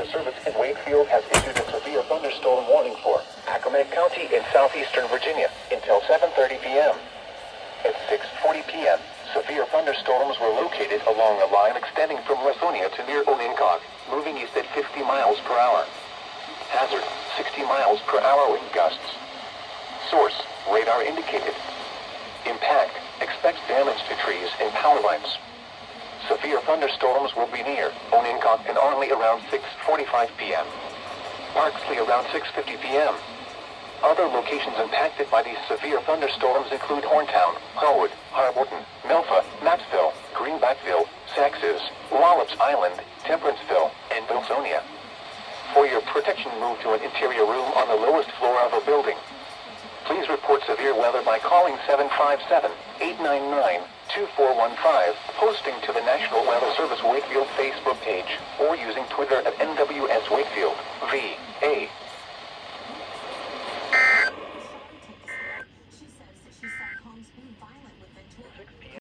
Weather Service in Wakefield has issued a severe thunderstorm warning for Accomack County in southeastern Virginia until 7:30 p.m. At 6:40 p.m., severe thunderstorms were located along a line extending from Lasonia to near Ononcock, moving east at 50 miles per hour. Hazard, 60 miles per hour wind gusts. Source, radar indicated. Impact, expects damage to trees and power lines. Severe thunderstorms will be near Ononcock and Arnley around 6:45 p.m. Parksley around 6:50 p.m. Other locations impacted by these severe thunderstorms include Horntown, Harwood, Harborton, Melfa, Mappsville, Greenbackville, Saxes, Wallops Island, Temperanceville, and Wilsonia. For your protection, move to an interior room on the lowest floor of a building. Please report severe weather by calling 757-899-2415, posting to the National Weather Service Wakefield Facebook page, or using Twitter at